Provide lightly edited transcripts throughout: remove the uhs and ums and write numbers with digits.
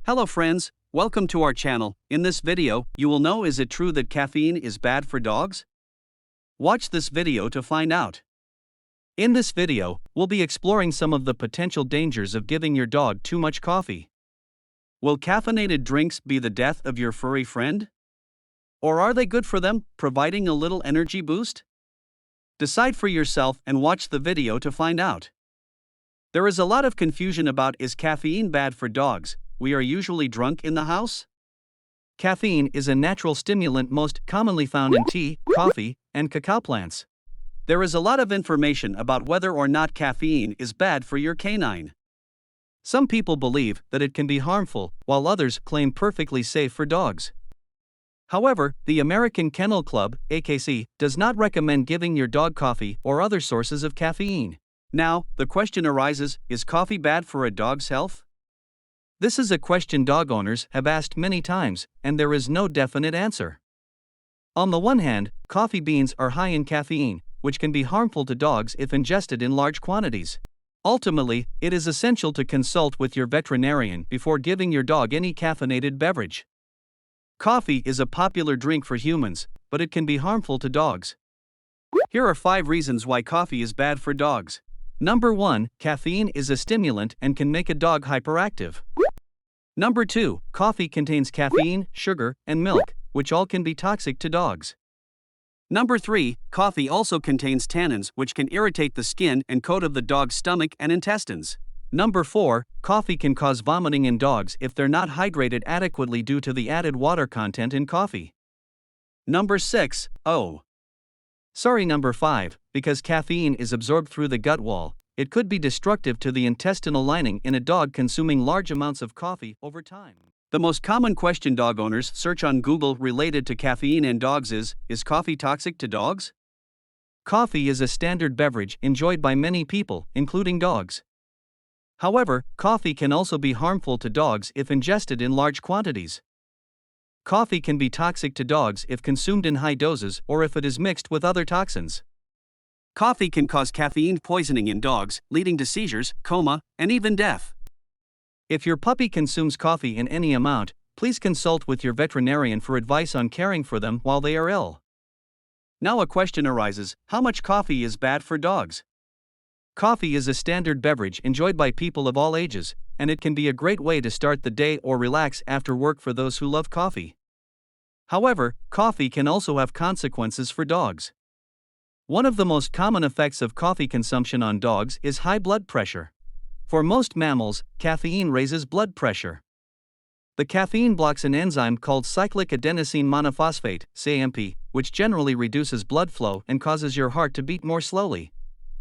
Hello friends, welcome to our channel. In this video, you will know, is it true that caffeine is bad for dogs? Watch this video to find out. In this video, we'll be exploring some of the potential dangers of giving your dog too much coffee. Will caffeinated drinks be the death of your furry friend? Or are they good for them, providing a little energy boost? Decide for yourself and watch the video to find out. There is a lot of confusion about, is caffeine bad for dogs? We are usually drunk in the house? Caffeine is a natural stimulant most commonly found in tea, coffee, and cacao plants. There is a lot of information about whether or not caffeine is bad for your canine. Some people believe that it can be harmful, while others claim perfectly safe for dogs. However, the American Kennel Club, AKC, does not recommend giving your dog coffee or other sources of caffeine. Now, the question arises, is coffee bad for a dog's health? This is a question dog owners have asked many times, and there is no definite answer. On the one hand, coffee beans are high in caffeine, which can be harmful to dogs if ingested in large quantities. Ultimately, it is essential to consult with your veterinarian before giving your dog any caffeinated beverage. Coffee is a popular drink for humans, but it can be harmful to dogs. Here are 5 reasons why coffee is bad for dogs. Number 1, caffeine is a stimulant and can make a dog hyperactive. Number 2, coffee contains caffeine, sugar, and milk, which all can be toxic to dogs. Number 3, coffee also contains tannins, which can irritate the skin and coat of the dog's stomach and intestines. Number 4, coffee can cause vomiting in dogs if they're not hydrated adequately due to the added water content in coffee. Number 6, Number 5, because caffeine is absorbed through the gut wall, it could be destructive to the intestinal lining in a dog consuming large amounts of coffee over time. The most common question dog owners search on Google related to caffeine in dogs is coffee toxic to dogs? Coffee is a standard beverage enjoyed by many people, including dogs. However, coffee can also be harmful to dogs if ingested in large quantities. Coffee can be toxic to dogs if consumed in high doses or if it is mixed with other toxins. Coffee can cause caffeine poisoning in dogs, leading to seizures, coma, and even death. If your puppy consumes coffee in any amount, please consult with your veterinarian for advice on caring for them while they are ill. Now a question arises, how much coffee is bad for dogs? Coffee is a standard beverage enjoyed by people of all ages, and it can be a great way to start the day or relax after work for those who love coffee. However, coffee can also have consequences for dogs. One of the most common effects of coffee consumption on dogs is high blood pressure. For most mammals, caffeine raises blood pressure. The caffeine blocks an enzyme called cyclic adenosine monophosphate, CAMP, which generally reduces blood flow and causes your heart to beat more slowly.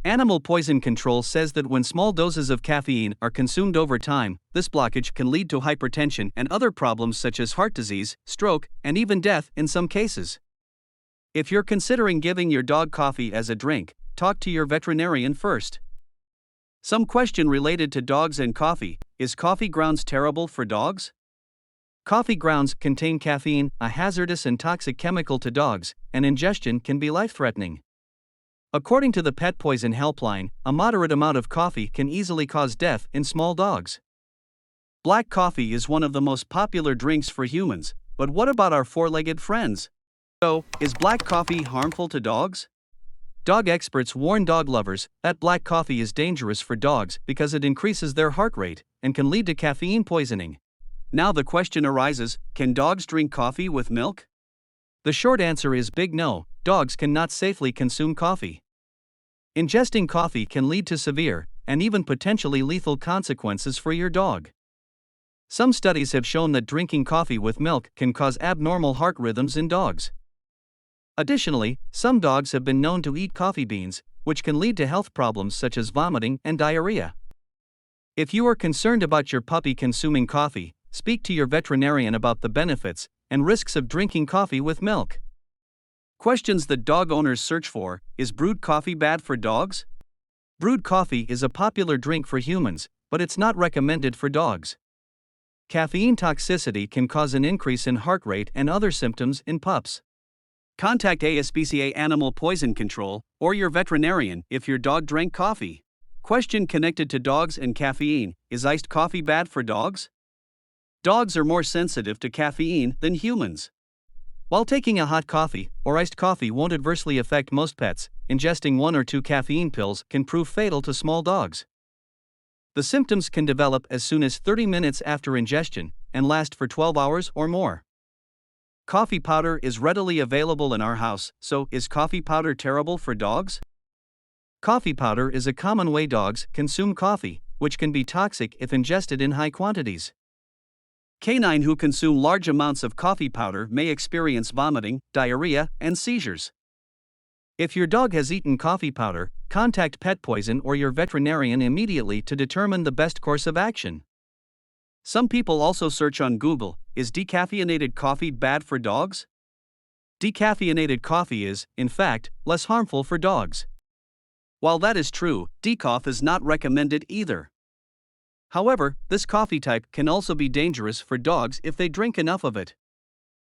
Animal Poison Control says that when small doses of caffeine are consumed over time, this blockage can lead to hypertension and other problems such as heart disease, stroke, and even death in some cases. If you're considering giving your dog coffee as a drink, talk to your veterinarian first. Some question related to dogs and coffee, is coffee grounds terrible for dogs? Coffee grounds contain caffeine, a hazardous and toxic chemical to dogs, and ingestion can be life-threatening. According to the Pet Poison Helpline, a moderate amount of coffee can easily cause death in small dogs. Black coffee is one of the most popular drinks for humans, but what about our four-legged friends? So, is black coffee harmful to dogs? Dog experts warn dog lovers that black coffee is dangerous for dogs because it increases their heart rate and can lead to caffeine poisoning. Now the question arises, can dogs drink coffee with milk? The short answer is big no, dogs cannot safely consume coffee. Ingesting coffee can lead to severe, and even potentially lethal consequences for your dog. Some studies have shown that drinking coffee with milk can cause abnormal heart rhythms in dogs. Additionally, some dogs have been known to eat coffee beans, which can lead to health problems such as vomiting and diarrhea. If you are concerned about your puppy consuming coffee, speak to your veterinarian about the benefits and risks of drinking coffee with milk. Questions that dog owners search for, is brewed coffee bad for dogs? Brewed coffee is a popular drink for humans, but it's not recommended for dogs. Caffeine toxicity can cause an increase in heart rate and other symptoms in pups. Contact ASPCA Animal Poison Control or your veterinarian if your dog drank coffee. Question connected to dogs and caffeine, is iced coffee bad for dogs? Dogs are more sensitive to caffeine than humans. While taking a hot coffee or iced coffee won't adversely affect most pets, ingesting 1 or 2 caffeine pills can prove fatal to small dogs. The symptoms can develop as soon as 30 minutes after ingestion and last for 12 hours or more. Coffee powder is readily available in our house, so is coffee powder terrible for dogs? Coffee powder is a common way dogs consume coffee, which can be toxic if ingested in high quantities. Canine who consume large amounts of coffee powder may experience vomiting, diarrhea, and seizures. If your dog has eaten coffee powder, contact Pet Poison or your veterinarian immediately to determine the best course of action. Some people also search on Google, is decaffeinated coffee bad for dogs? Decaffeinated coffee is, in fact, less harmful for dogs. While that is true, decaf is not recommended either. However, this coffee type can also be dangerous for dogs if they drink enough of it.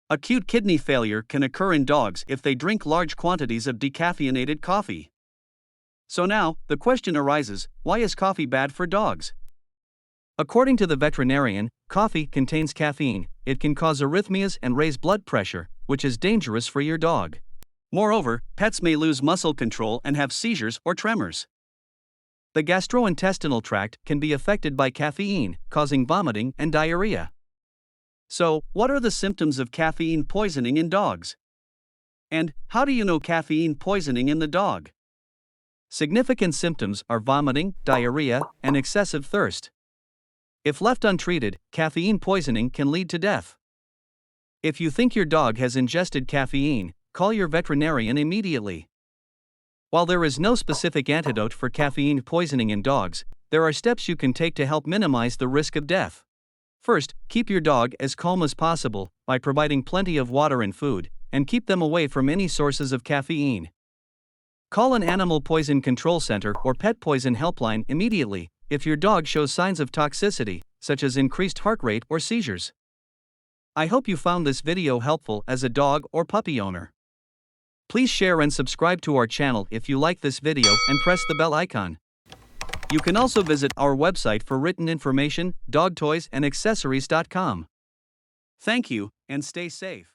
Acute kidney failure can occur in dogs if they drink large quantities of decaffeinated coffee. So now, the question arises, why is coffee bad for dogs? According to the veterinarian, coffee contains caffeine. It can cause arrhythmias and raise blood pressure, which is dangerous for your dog. Moreover, pets may lose muscle control and have seizures or tremors. The gastrointestinal tract can be affected by caffeine, causing vomiting and diarrhea. So, what are the symptoms of caffeine poisoning in dogs? And how do you know caffeine poisoning in the dog? Significant symptoms are vomiting, diarrhea, and excessive thirst. If left untreated, caffeine poisoning can lead to death. If you think your dog has ingested caffeine, call your veterinarian immediately. While there is no specific antidote for caffeine poisoning in dogs, there are steps you can take to help minimize the risk of death. First, keep your dog as calm as possible by providing plenty of water and food, and keep them away from any sources of caffeine. Call an animal poison control center or pet poison helpline immediately if your dog shows signs of toxicity, such as increased heart rate or seizures. I hope you found this video helpful as a dog or puppy owner. Please share and subscribe to our channel if you like this video and press the bell icon. You can also visit our website for written information, dogtoysandAccessories.com. Thank you, and stay safe.